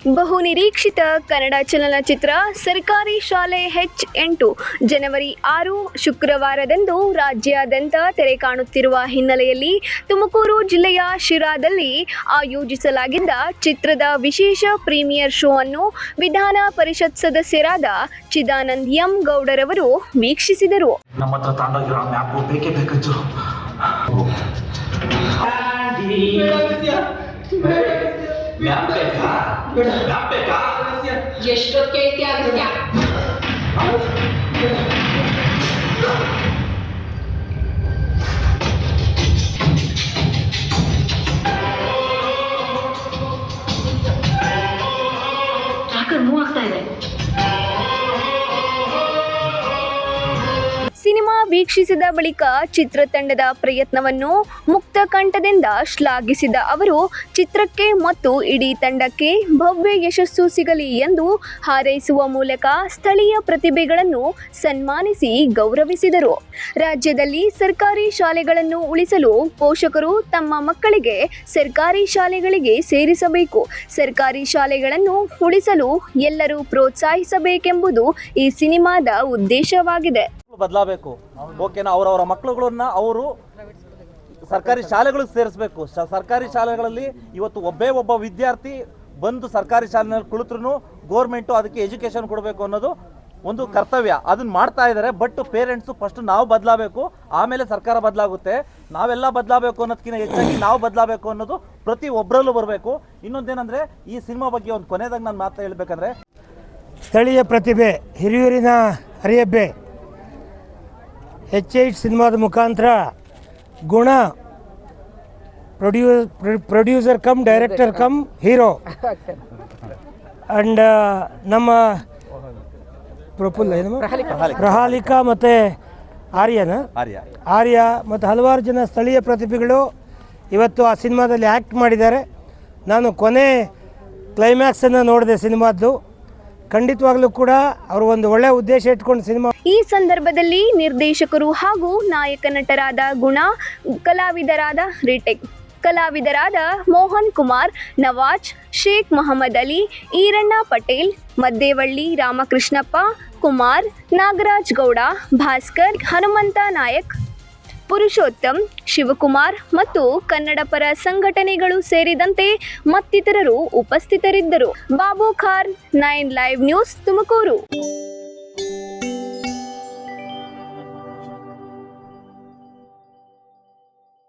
ಬಹುನಿರೀಕ್ಷಿತ ಕನ್ನಡ ಚಲನಚಿತ್ರ ಸರ್ಕಾರಿ ಶಾಲೆ H8 ಜನವರಿ 6 ಶುಕ್ರವಾರದಂದು ರಾಜ್ಯಾದ್ಯಂತ ತೆರೆ ಕಾಣುತ್ತಿರುವ ಹಿನ್ನೆಲೆಯಲ್ಲಿ ತುಮಕೂರು ಜಿಲ್ಲೆಯ ಶಿರಾದಲ್ಲಿ ಆಯೋಜಿಸಲಾಗಿದ್ದ ಚಿತ್ರದ ವಿಶೇಷ ಪ್ರೀಮಿಯರ್ ಶೋ ಅನ್ನು ವಿಧಾನ ಪರಿಷತ್ ಸದಸ್ಯರಾದ ಚಿದಾನಂದ ಎಂ ಗೌಡರವರು ವೀಕ್ಷಿಸಿದರು. ಸಿನಿಮಾ ವೀಕ್ಷಿಸಿದ ಬಳಿಕ ಚಿತ್ರತಂಡದ ಪ್ರಯತ್ನವನ್ನು ಮುಕ್ತ ಕಂಠದಿಂದ ಶ್ಲಾಘಿಸಿದ ಅವರು ಚಿತ್ರಕ್ಕೆ ಮತ್ತು ಇಡೀ ತಂಡಕ್ಕೆ ಭವ್ಯ ಯಶಸ್ಸು ಸಿಗಲಿ ಎಂದು ಹಾರೈಸುವ ಮೂಲಕ ಸ್ಥಳೀಯ ಪ್ರತಿಭೆಗಳನ್ನು ಸನ್ಮಾನಿಸಿ ಗೌರವಿಸಿದರು. ರಾಜ್ಯದಲ್ಲಿ ಸರ್ಕಾರಿ ಶಾಲೆಗಳನ್ನು ಉಳಿಸಲು ಪೋಷಕರು ತಮ್ಮ ಮಕ್ಕಳಿಗೆ ಸರ್ಕಾರಿ ಶಾಲೆಗಳಿಗೆ ಸೇರಿಸಬೇಕು. ಸರ್ಕಾರಿ ಶಾಲೆಗಳನ್ನು ಉಳಿಸಲು ಎಲ್ಲರೂ ಪ್ರೋತ್ಸಾಹಿಸಬೇಕೆಂಬುದು ಈ ಸಿನಿಮಾದ ಉದ್ದೇಶವಾಗಿದೆ. ಬದಲಾಗಬೇಕು. ಓಕೆನಾ, ಅವರವರ ಮಕ್ಕಳುಗಳನ್ನ ಅವರು ಸರ್ಕಾರಿ ಶಾಲೆಗಳಿಗೆ ಸೇರಿಸಬೇಕು. ಸರ್ಕಾರಿ ಶಾಲೆಗಳಲ್ಲಿ ಇವತ್ತು ಒಬ್ಬ ವಿದ್ಯಾರ್ಥಿ ಬಂದು ಸರ್ಕಾರಿ ಶಾಲೆಯಲ್ಲಿ ಕುಳಿತರು ಗೋರ್ಮೆಂಟು ಅದಕ್ಕೆ ಎಜುಕೇಷನ್ ಕೊಡಬೇಕು ಅನ್ನೋದು ಒಂದು ಕರ್ತವ್ಯ. ಅದನ್ನ ಮಾಡ್ತಾ ಇದ್ದಾರೆ. ಬಟ್ ಪೇರೆಂಟ್ಸು ಫಸ್ಟ್ ನಾವು ಬದಲಾಗಬೇಕು, ಆಮೇಲೆ ಸರ್ಕಾರ ಬದಲಾಗುತ್ತೆ. ನಾವೆಲ್ಲ ಬದಲಾಗಬೇಕು ಅನ್ನೋದಕ್ಕಿಂತ ಹೆಚ್ಚಾಗಿ ನಾವು ಬದಲಾಗಬೇಕು ಅನ್ನೋದು ಪ್ರತಿ ಒಬ್ಬರಲ್ಲೂ ಬರಬೇಕು. ಇನ್ನೊಂದೇನೆಂದರೆ ಈ ಸಿನಿಮಾ ಬಗ್ಗೆ ಒಂದು ಕೊನೆಯದಾಗ ನಾನು ಮಾತು ಹೇಳಬೇಕಂದ್ರೆ, ಸ್ಥಳೀಯ ಪ್ರತಿಭೆ ಹಿರಿಯೂರಿನ ಹರಿಯಬ್ಬೆ H8 ಸಿನಿಮಾದ ಮುಖಾಂತರ ಗುಣ producer come director come hero and ನಮ್ಮ ಪ್ರಫುಲ್ಲ ಪ್ರಹಾಲಿಕಾ ಮತ್ತು ಆರ್ಯ ಮತ್ತು ಹಲವಾರು ಜನ ಸ್ಥಳೀಯ ಪ್ರತಿಭೆಗಳು ಇವತ್ತು ಆ ಸಿನಿಮಾದಲ್ಲಿ ಆ್ಯಕ್ಟ್ ಮಾಡಿದ್ದಾರೆ. ನಾನು ಕೊನೆ ಕ್ಲೈಮ್ಯಾಕ್ಸನ್ನು ನೋಡಿದೆ ಸಿನಿಮಾದ್ದು. ಖಂಡಿತವಾಗ್ಲೂ ಕೂಡ ಅವರು ಒಂದು ಒಳ್ಳೆಯ ಉದ್ದೇಶ ಇಟ್ಕೊಂಡು ಸಿನಿಮಾ. ಈ ಸಂದರ್ಭದಲ್ಲಿ ನಿರ್ದೇಶಕರು ಹಾಗೂ ನಾಯಕ ನಟರಾದ ಗುಣ, ಕಲಾವಿದರಾದ ಮೋಹನ್ ಕುಮಾರ್, ನವಾಜ್, ಶೇಖ್ ಮೊಹಮ್ಮದ್ ಅಲಿ, ಈರಣ್ಣ ಪಟೇಲ್, ಮದ್ದೇವಳ್ಳಿ ರಾಮಕೃಷ್ಣಪ್ಪ, ಕುಮಾರ್, ನಾಗರಾಜ್ ಗೌಡ, ಭಾಸ್ಕರ್, ಹನುಮಂತ ನಾಯಕ್, ಪುರುಷೋತ್ತಮ್, ಶಿವಕುಮಾರ್ ಮತ್ತು ಕನ್ನಡ ಪರ ಸಂಘಟನೆಗಳು ಸೇರಿದಂತೆ ಮತ್ತಿತರರು ಉಪಸ್ಥಿತರಿದ್ದರು. Babu Khan, 9 live news, Tumakuru.